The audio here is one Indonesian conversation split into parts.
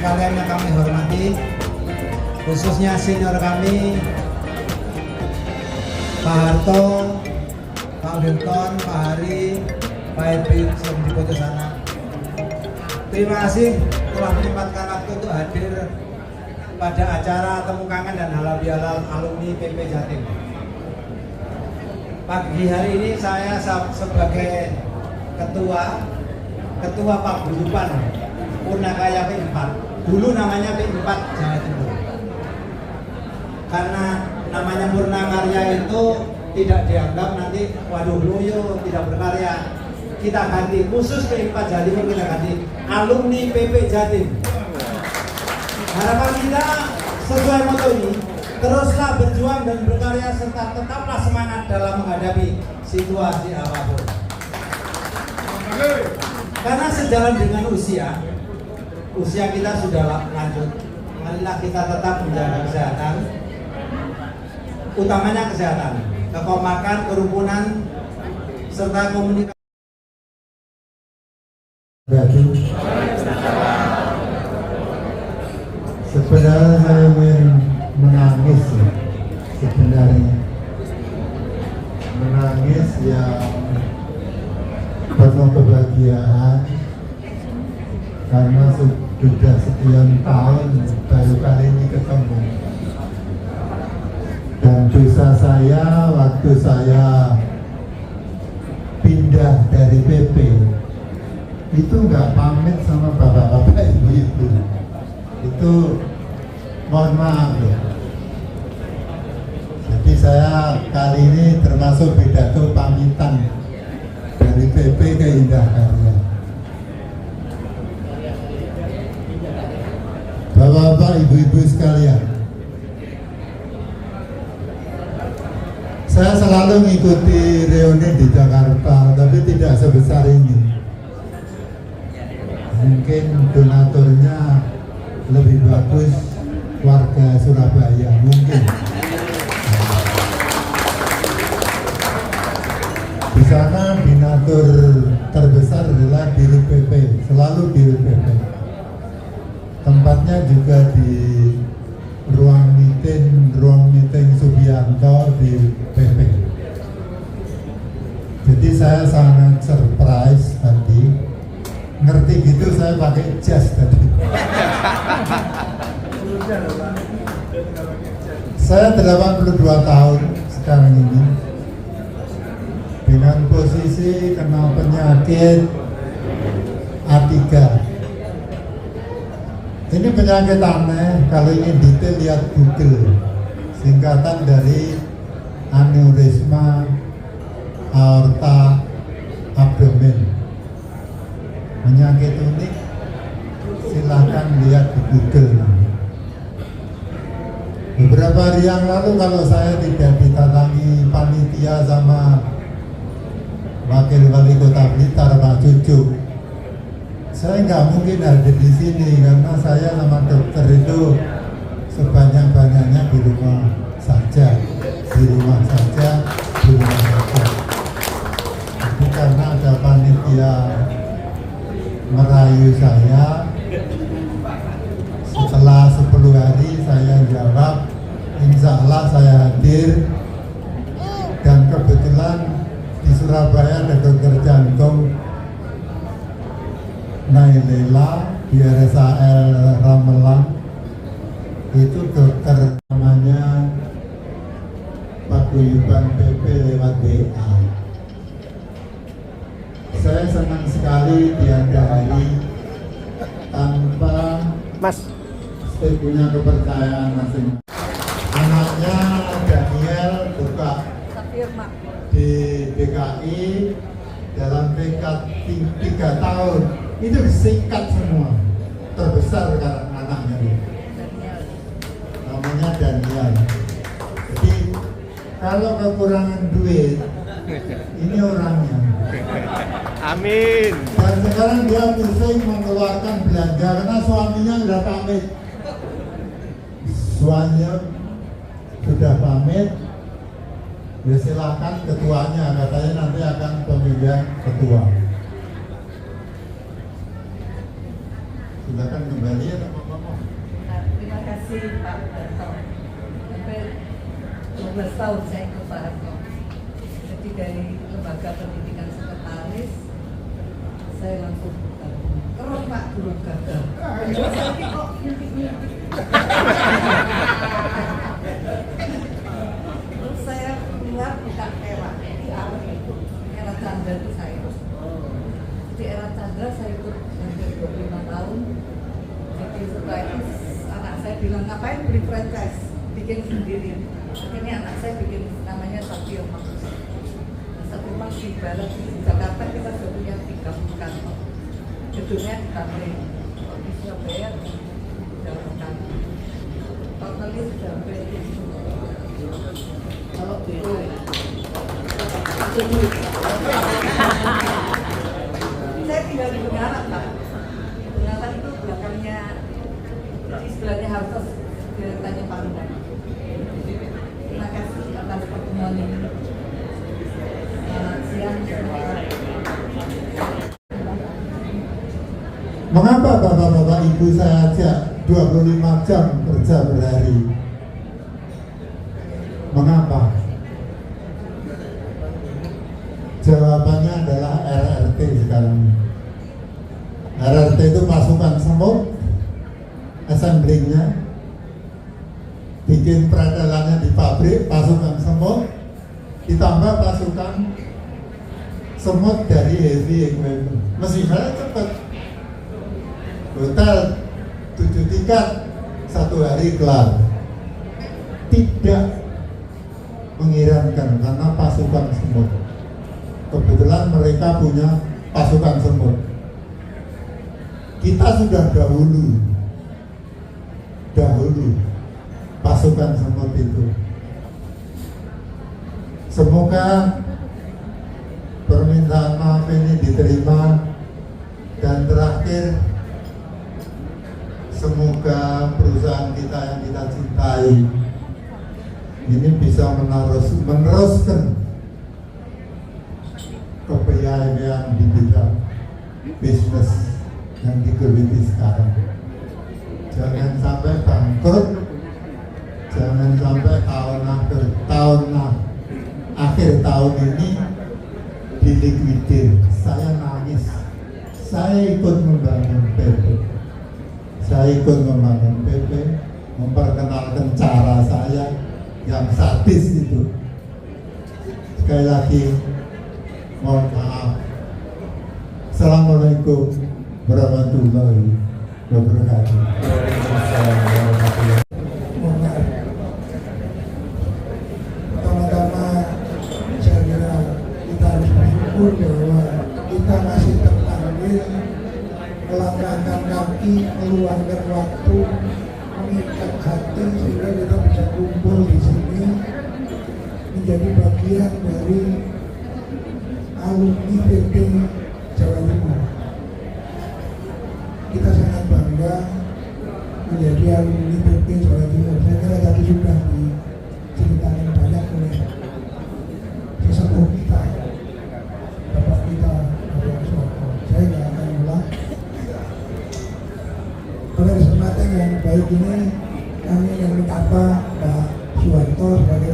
sekalian yang kami hormati, khususnya senior kami Pak Harto, Pak Wilton, Pak Hari, Pak Edwin yang di foto sana. Terima kasih telah menyempatkan waktu untuk hadir pada acara Temu Kangen dan Halal Bihalal alumni PP Jatim. Pagi hari ini saya sebagai ketua Paguyuban Purnakaya P4, dulu namanya P4 Jawa Timur. Karena namanya Purnakarya itu tidak dianggap nanti waduh loyo tidak berkarya, kita ganti khusus P4 Jawa Timur, kita ganti alumni PP Jatim. Harapan kita sesuai moto ini, teruslah berjuang dan berkarya serta tetaplah semangat dalam menghadapi situasi apapun. Karena sejalan dengan usia kita sudah lanjut, marilah kita tetap menjaga kesehatan, utamanya kesehatan, kekompakan, kerukunan, serta komunikasi. Sebenarnya saya ingin menangis ya. Sebenarnya menangis yang penuh kebahagiaan karena sudah sekian tahun baru kali ini ketemu. Dan dosa saya waktu saya pindah dari PP itu nggak pamit sama bapak-bapak ibu-ibu. Itu mohon maaf ya. Jadi saya kali ini termasuk pidato pamitan dari PP ke Indah Karya. Bapak-bapak, ibu-ibu sekalian, saya selalu mengikuti reuni di Jakarta, tapi tidak sebesar ini. Mungkin donaturnya lebih bagus warga Surabaya, mungkin. Di sana donatur terbesar adalah Dirut PP, selalu Dirut PP. Tempatnya juga di ruang meeting Subianto di PP. Jadi saya sangat surprise tadi. Ngerti gitu saya pakai jas tadi. Saya 82 tahun sekarang ini, dengan posisi kena penyakit A3. Ini penyakit aneh, kalau ingin detail lihat Google, singkatan dari aneurisma aorta abdomen. Penyakit unik, silahkan lihat di Google. Beberapa hari yang lalu kalau saya tidak didatangi panitia sama Wakil Wali Kota Blitar Pak Cucuk, saya nggak mungkin ada di sini karena saya sama dokter itu sebanyak-banyaknya di rumah saja, di rumah saja. Jadi karena ada panitia merayu saya, setelah 10 hari saya jawab, insya Allah saya hadir. Dan kebetulan di Surabaya ada dokter jantung Nailela di RSAL Ramelan, itu dokter namanya Paguyuban PP lewat WA. Saya senang sekali tiada hari tanpa punya kepercayaan masing-masing. Anaknya Daniel buka di DKI dalam tingkat 3 tahun, itu disikat semua. Terbesar sekarang anaknya itu. Namanya Daniel. Jadi kalau kekurangan duit, ini orangnya. Amin. Dan sekarang dia pusing mengeluarkan belanja karena suaminya sudah pamit. Suaminya sudah pamit. Ya silakan ketuanya, katanya nanti akan pemilihan ketua. Silakan kembali ya teman-teman. Terima kasih Pak Darto. Sampai 12 tahun saya ikut Pak Darto. Jadi dari lembaga pendidikan sekretaris, saya langsung keren Pak, belum gagal. Tapi kok terus saya keluar bukan era di awal itu, era Chandra itu saya. Di era Chandra saya ikut hampir 25 tahun. Jadi setelah itu anak saya bilang, ngapain beli franchise, bikin sendiri. Akhirnya anak saya bikin namanya Satrio Max. Satrio Max di Barat, di Jakarta kita sudah punya 3 kantor. Gedungnya di Tamrin, di Surabaya di Jalan Kaki. Totalnya sudah sampai kalau itu saya tinggal di Bengawan Pak. Bengawan itu belakangnya di sebelahnya Hartos, deretannya Pak Ludan. Terima kasih atas pertemuan ini. Selamat siang semua. Mengapa bapak-bapak ibu saya ajak 25 jam kerja berhari? Mengapa? Jawabannya adalah RRT sekarang. RRT itu pasukan semut, assemblingnya, bikin peredalannya di pabrik, pasukan semut, ditambah pasukan semut dari heavy equipment. Mesinnya cepat. Hotel 7 tingkat 1 hari kelar. Tidak mengirankan karena pasukan semut. Kebetulan mereka punya pasukan semut. Kita sudah dahulu pasukan semut itu. Semoga permintaan maaf ini diterima, dan terakhir semoga perusahaan kita yang kita cintai ini bisa meneruskan kepiawaian di bidang bisnis yang digeluti sekarang. Jangan sampai bangkrut, jangan sampai akhir tahun ini dilikuidir. Saya nangis, saya ikut membangun PP. Saya ikut membangun PP, memperkenalkan cara saya yang sadis itu. Sekali lagi, mohon maaf. Assalamualaikum warahmatullahi wabarakatuh. Pertama-tama saya kira kita harus bersyukur bahwa kita masih terpanggil melangkahkan kaki, meluangkan waktu, mengikat hati sehingga kita bisa kumpul di sini menjadi bagian dari alumni PP Jawa Timur. Kita sangat bangga menjadi alumni PP Jawa Timur. Saya kira tadi sudah diceritakan banyak oleh sesepuh kita, Bapak kita, Bapak Soeharto. Saya nggak akan ulang. Pada kesempatan yang baik ini, kami ingin menyapa Pak Soeharto sebagai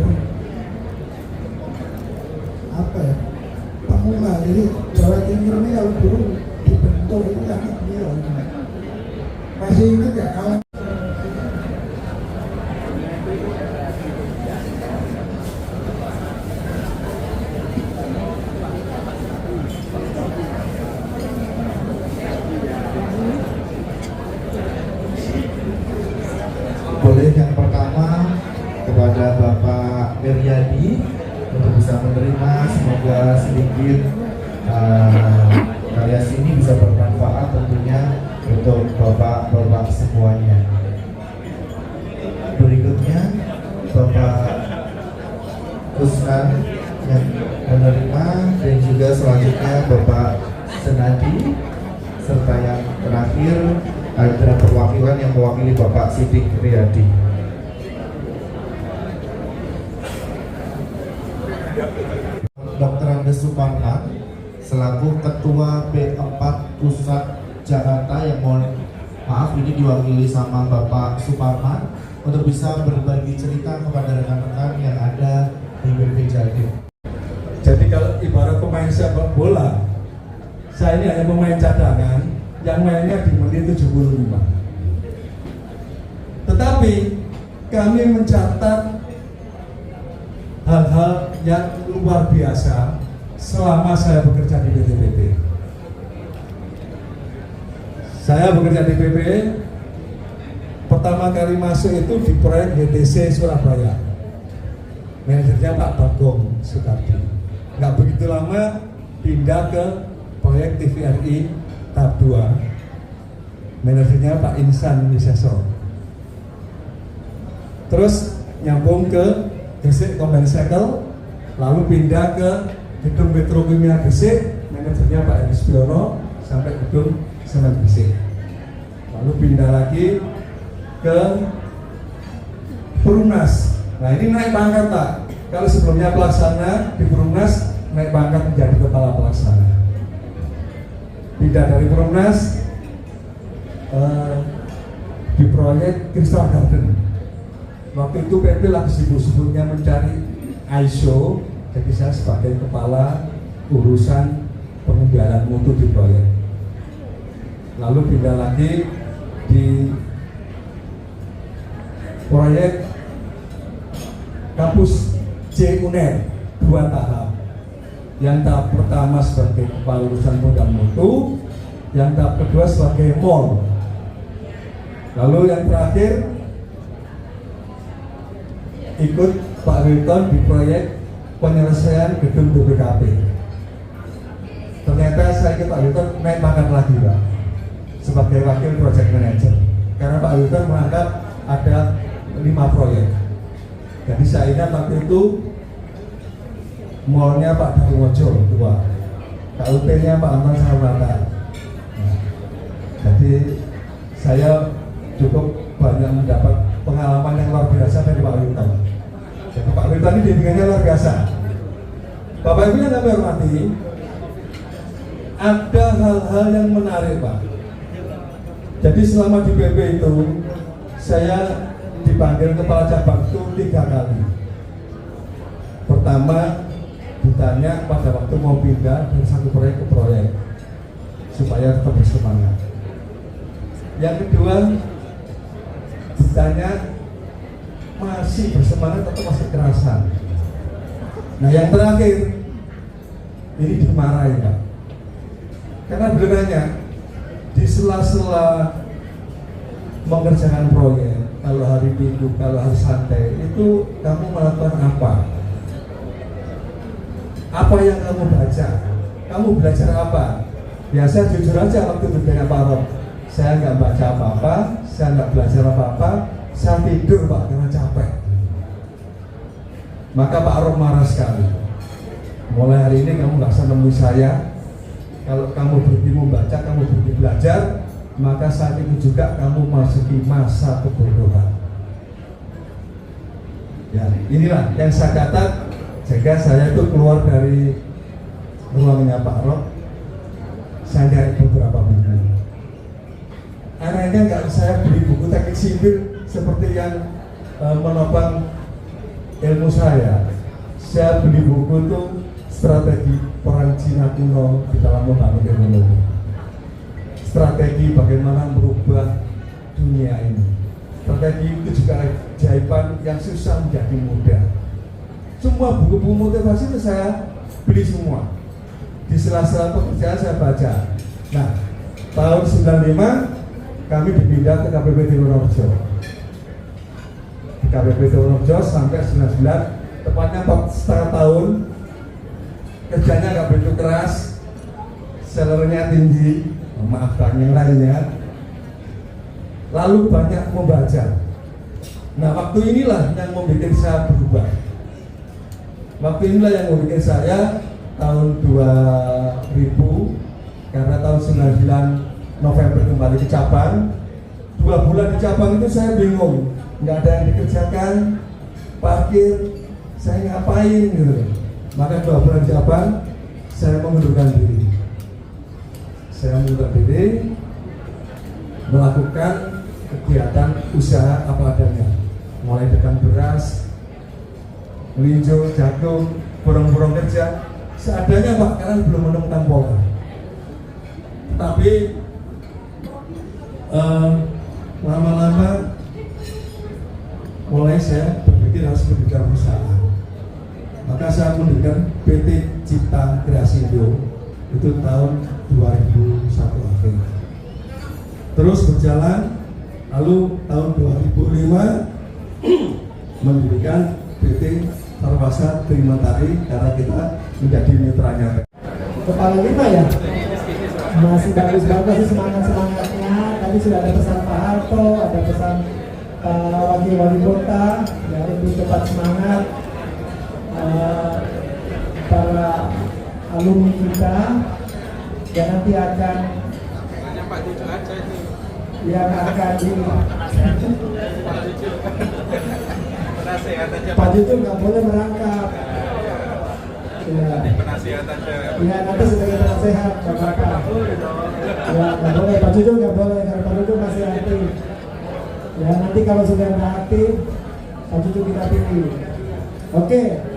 pemula. Jadi Jawa Timur ini kalau dulu dibentuk itu karena beliau. Masih ingat ya kalau boleh yang pertama kepada Bapak Meriadi untuk bisa menerima, semoga sedikit karya sini bisa bermanfaat tentunya untuk Bapak-Bapak semuanya. Berikutnya Bapak Kusnan yang menerima, dan juga selanjutnya Bapak Senadi, serta yang terakhir ada perwakilan yang mewakili Bapak Sidik Riyadi. Dr. Andes Suparman selaku Ketua P4 Pusat Jakarta yang Maaf, ini diwakili sama Bapak Suparman untuk bisa berbagi cerita kepada rekan-rekan yang ada di PP Jatim. Jadi kalau ibarat pemain sepak bola, saya ini hanya pemain cadangan yang mainnya di menit 75. Tetapi kami mencatat hal-hal yang luar biasa selama saya bekerja di PT. Saya bekerja di PP, pertama kali masuk itu di proyek GTC Surabaya. Manajernya Pak Bagong Sukardi. Nggak begitu lama pindah ke proyek TVRI tahap 2. Manajernya Pak Insan Wiseso. Terus nyambung ke Gresik Combine Cycle, lalu pindah ke gedung Petrokimia Gresik, manajernya Pak Edi Spiono, sampai gedung Semen Gresik. Lalu pindah lagi ke Perumnas. Nah ini naik pangkat Pak. Kalau sebelumnya pelaksana di Perumnas, naik pangkat menjadi kepala pelaksana. Pindah dari Perumnas di proyek Crystal Garden. Waktu itu PP lagi sibuk-sibuknya mencari ISO, jadi saya sebagai kepala urusan pengembangan mutu di proyek. Lalu pindah lagi di proyek kampus C UNER 2 tahap. Yang tahap pertama sebagai kepala urusan modal mutu, yang tahap kedua sebagai mall. Lalu yang terakhir ikut Pak Wilton di proyek penyelesaian gedung BPKP. Ternyata saya ikut Pak Wilton naik pangkat lagi Pak, sebagai wakil project manager. Karena Pak Wilton menganggap ada 5 proyek. Jadi saya ingat waktu itu mallnya Pak Darwojo 2, KUP-nya Pak Anton Sarwata. Jadi saya cukup banyak mendapat pengalaman yang luar biasa dari Pak Wilton. Jadi Pak Wilton ini bimbingannya luar biasa. Bapak Ibu yang kami hormati, ada hal-hal yang menarik Pak. Jadi selama di PP itu saya dipanggil kepala cabang itu 3 kali. Pertama ditanya pada waktu mau pindah dari satu proyek ke proyek supaya tetap bersemangat. Yang kedua ditanya masih bersemangat atau masih kerasan. Nah yang terakhir ini dimarahin Pak, karena beliau nanya di sela-sela mengerjakan proyek, kalau hari Minggu, kalau hari santai itu kamu melakukan apa? Apa yang kamu baca? Kamu belajar apa? Biasa jujur aja waktu ditanya Pak Rob, saya nggak baca apa-apa, saya nggak belajar apa-apa, saya tidur Pak karena capek. Maka Pak Rob marah sekali. Mulai hari ini kamu nggak usah nemui saya. Kalau kamu berhenti membaca, kamu berhenti belajar, maka saat itu juga kamu masuki masa kebodohan. Ya, inilah yang saya catat. Sehingga saya itu keluar dari ruangnya Pak Rob, saya cari beberapa buku. Anehnya nggak saya beli buku teknik sipil seperti yang menopang ilmu saya. Saya beli buku itu strategi perang Cina kuno di dalam membangun ekonomi. Strategi bagaimana merubah dunia ini. Strategi itu juga keajaiban yang susah menjadi mudah. Semua buku-buku motivasi itu saya beli semua. Di sela-sela pekerjaan saya baca. Nah, tahun 95 kami dipindah ke KPP Wonorejo. Di KPP Wonorejo sampai 99, tepatnya 4,5 tahun. Kerjanya nggak begitu keras, salarnya tinggi, maafkan yang lainnya. Lalu banyak membaca. Nah, waktu inilah yang membuat saya berubah. Waktu inilah yang membuat saya tahun 2000, karena tahun 99 November kembali ke cabang. 2 bulan di cabang itu saya bingung, nggak ada yang dikerjakan, parkir, saya ngapain gitu. Maka 2 bulan di cabang saya mengundurkan diri. melakukan kegiatan usaha apa adanya, mulai dagang beras, melinjo, jagung, borong-borong kerja seadanya Pak, karena belum menemukan pola. Tapi lama-lama mulai saya berpikir harus mendirikan perusahaan. Maka saya mendirikan PT Cipta Kreasi Indo itu tahun 2001 akhir. Terus berjalan, lalu tahun 2005 mendirikan PT Sarwasa Trimantari karena kita menjadi mitranya. Kepala 5 ya? Masih bagus-bagus sih semangat-semangatnya. Tadi sudah ada pesan Pak Harto, ada pesan Wakil Wali Kota, ya lebih cepat semangat. Para alumni kita yang nanti akan yang akan ini Pak Juju nggak boleh merangkap ya, ya nanti sebagai penasehat Bapak ya nggak boleh Pak Juju nggak boleh karena Pak Juju masih aktif ya nanti kalau sudah nggak aktif Pak Juju kita pilih. Oke.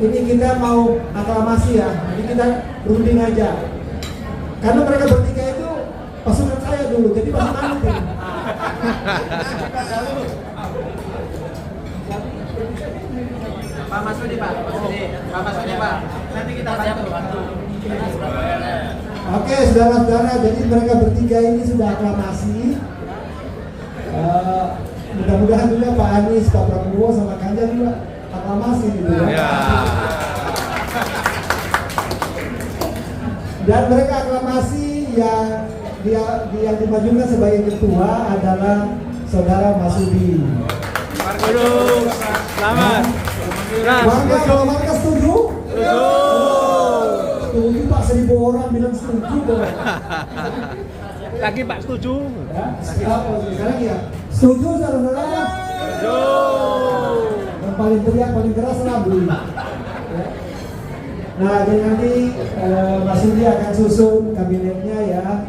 Ini kita mau aklamasi ya, jadi kita runding aja. Karena mereka bertiga itu pasukan saya dulu, jadi pasukan itu. Pak Masudi Pak, nanti kita bantu. Oke, saudara-saudara, jadi mereka bertiga ini sudah aklamasi. Mudah-mudahan juga Pak Anies, Pak Prabowo, sama Ganjar juga aklamasi gitu ya. Dan mereka aklamasi yang dia dimajukan sebagai ketua adalah Saudara Masudi. Selamat. Warga kalau warga setuju? Setuju Pak, 1000 orang bilang setuju kok. Lagi Pak setuju. Ya, sekarang ya. Setuju saudara-saudara? Setuju. Yang paling teriak, paling keras lah beli. Ya. Nah, jadi nanti Mas Sudi akan susun kabinetnya ya.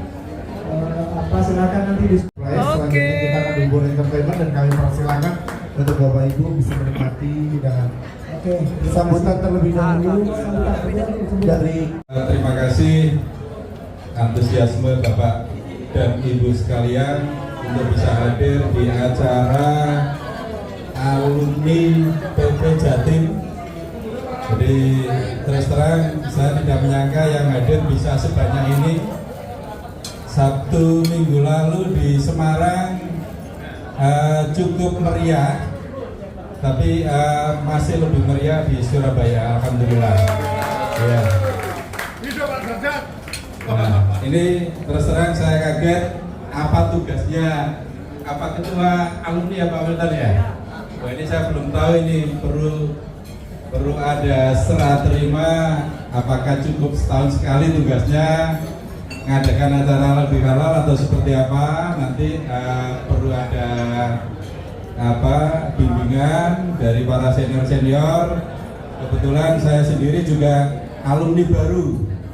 Silakan nanti Selanjutnya kita akan hibur entertainment dan kami persilakan untuk Bapak Ibu bisa menikmati dengan sambutan terlebih dahulu dari terima kasih antusiasme Bapak dan Ibu sekalian untuk bisa hadir di acara alumni PP Jatim. Jadi terus terang saya tidak menyangka yang hadir bisa sebanyak ini. Sabtu minggu lalu di Semarang cukup meriah, tapi masih lebih meriah di Surabaya, alhamdulillah. Ya. Nah, ini terus terang saya kaget apa tugasnya, apa ketua alumni apa Wilton ya? Wah, ini saya belum tahu, ini perlu ada serah terima, apakah cukup setahun sekali tugasnya ngadakan acara lebih halal atau seperti apa, nanti perlu ada bimbingan dari para senior. Kebetulan saya sendiri juga alumni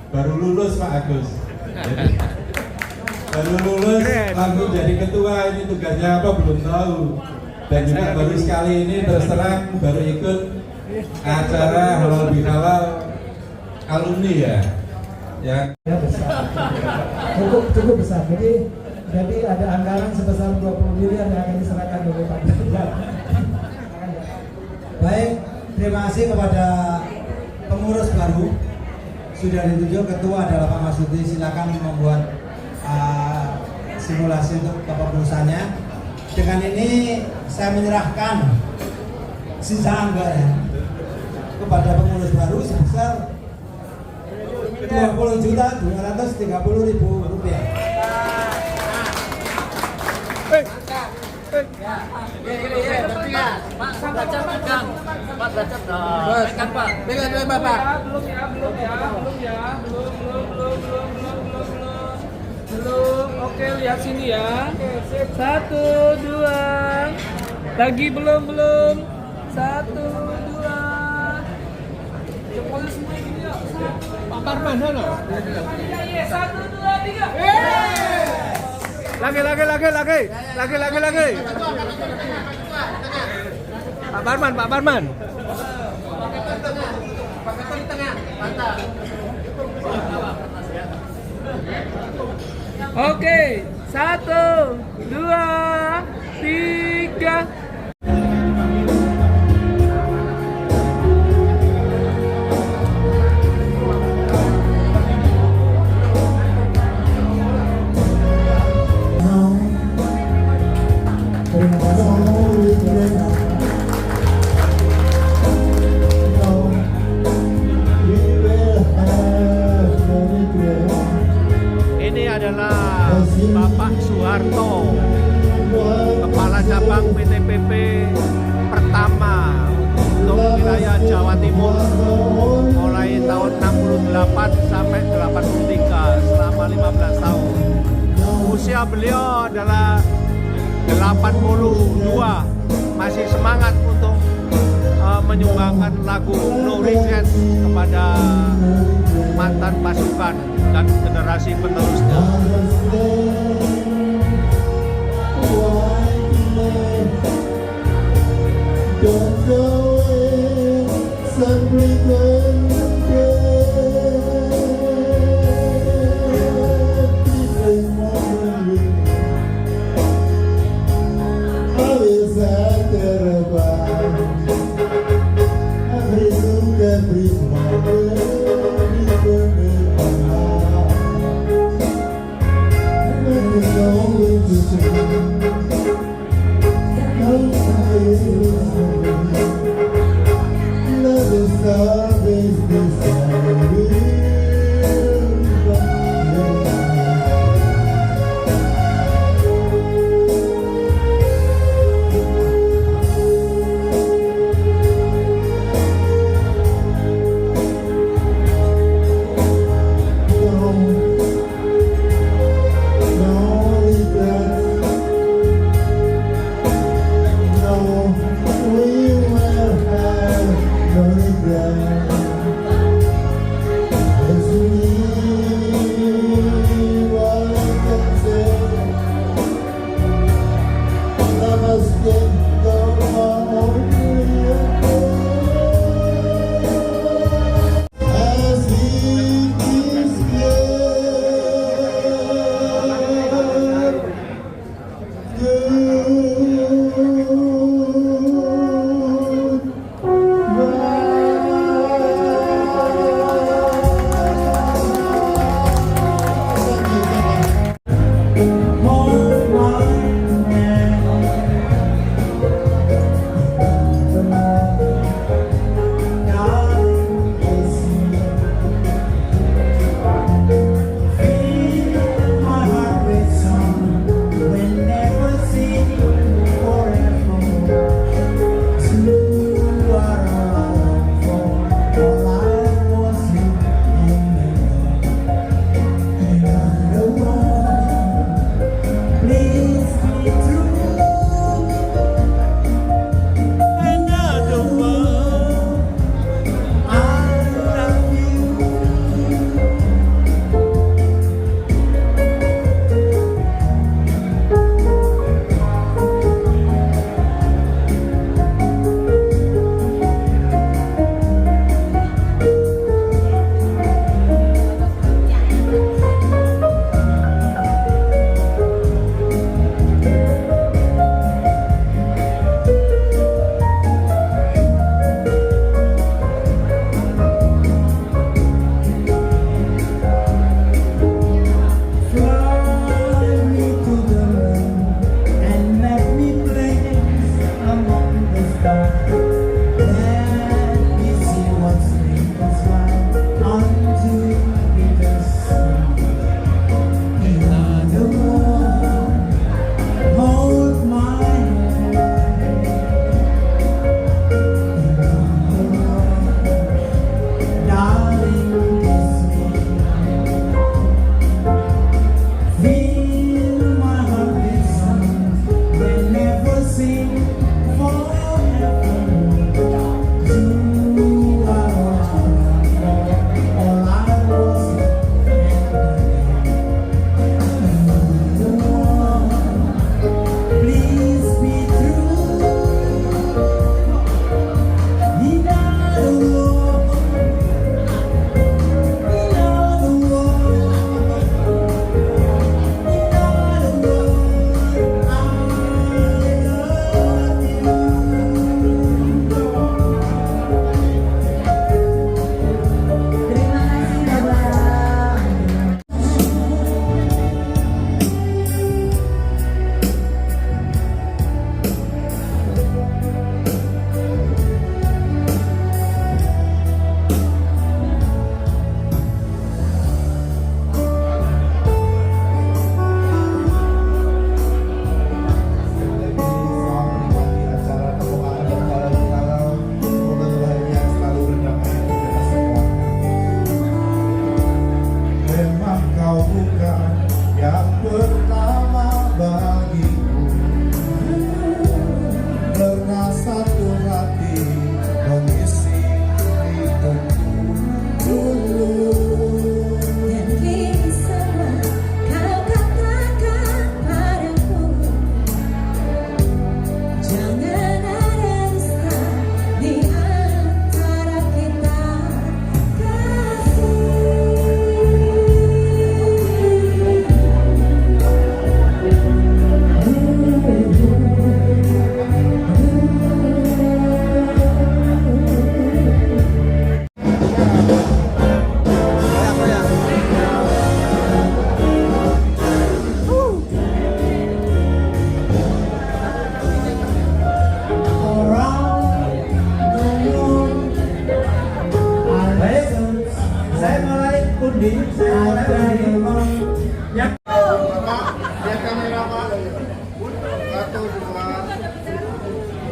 baru lulus Pak Agus. Jadi, baru lulus langsung jadi ketua, ini tugasnya apa belum tahu. Dan juga baru sekali ini terus terang baru ikut acara halal bihalal alumni ya besar. Cukup besar. Jadi ada anggaran sebesar 20 miliar yang akan diserahkan oleh Pak Ganjar. Baik, terima kasih kepada pengurus baru. Sudah ditunjuk ketua adalah Pak Masudi. Silakan membuat simulasi untuk kepengurusannya. Dengan ini saya menyerahkan sisa anggaran kepada pengurus baru sebesar Rp20.230.000. Belum. Oke, lihat sini ya. 1, 2. Lagi belum. 1, 2. Jempolnya semua gini ya. 1, Pak Parman sana. Satu, dua, tiga. Lagi. Pak Parman. Oke, satu, dua, tiga. Ini adalah Bapak Soeharto, Kepala Cabang PTPP pertama untuk wilayah Jawa Timur mulai tahun 68 sampai 83 selama 15 tahun. Usia beliau adalah 82, masih semangat untuk menyumbangkan lagu No Regrets kepada mantan pasukan dan generasi penerusnya. Satu, dua.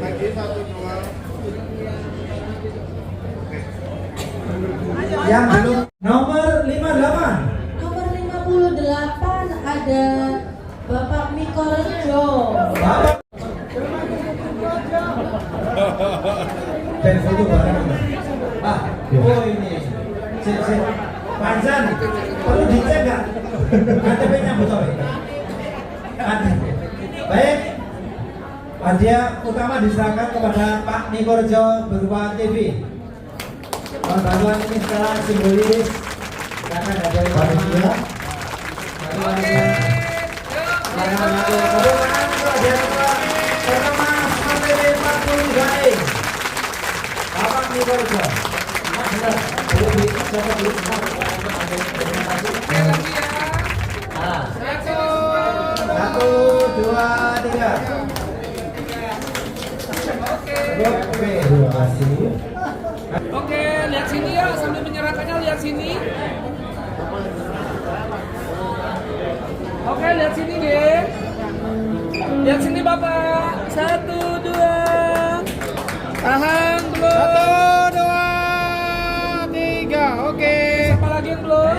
Lagi, satu, dua. Yang belum nomor 58. Nomor 58 ada Bapak Miko Rejo. Bapak dan foto bareng. Ah, oh ini. Sip. Pansan. Perlu dicek enggak? KTP-nya betul. Baik. Hadiah utama diserahkan kepada Pak Miko Rejo berupa TV. Bantuan ini secara simbolis karena ada yang panitia. Satu, dua, tiga. Oke, terima kasih. Oke, lihat sini ya, sambil menyerahkannya lihat sini. Oke, lihat sini deh. Lihat sini Bapak. 1, 2. Tahan belum. 1, 2, 3. Oke. Siapa lagi yang belum?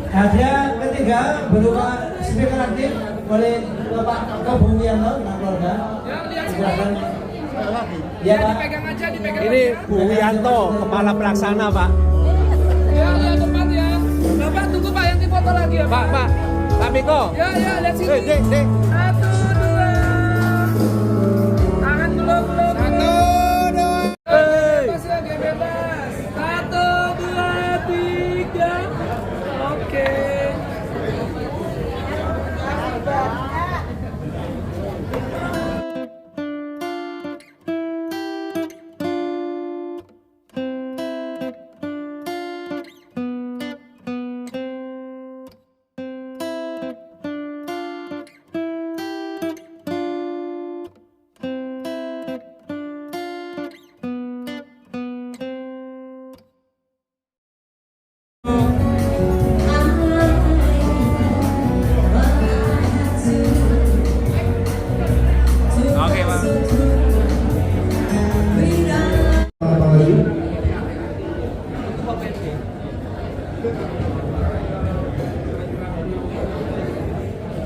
Hadiah ketiga berupa speaker aktif oleh Bapak Kebumianto dan keluarga. Ya, lihat sini. Silakan. Ya, Ya, Pak. dipegang aja, dipegang Ini aja. Bu Wianto, Kepala Pelaksana, Pak. Ya, lihat depan ya. Bapak tunggu Pak, yang foto lagi ya Pak. Pak Miko. Ya, lihat sini. Dek. 1, 2. Tahan belum. 1, 2. Bebas ya, dia bebas. 1, 2, 3. Oke. Oke, Pak.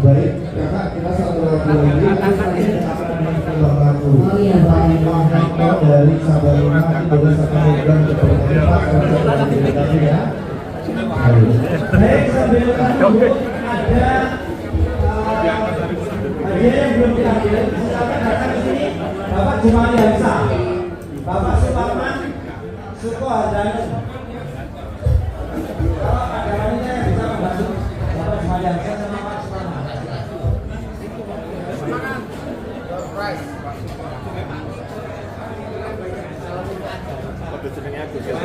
Baik, kakak kita satu lagu lagi. Oh iya, Pak. Dari Sabarima boleh satu program ya. Baik, sambil menunggu ada hadiah yang belum diambil. Silakan datang ke sini. Bapak Jumali Hamsa, Bapak Suparman, Suko Hardani. Kalau ada wanita yang bisa membantu Bapak Jumali Hamsa sama Pak Suparman. Kode jenenge Agus ya.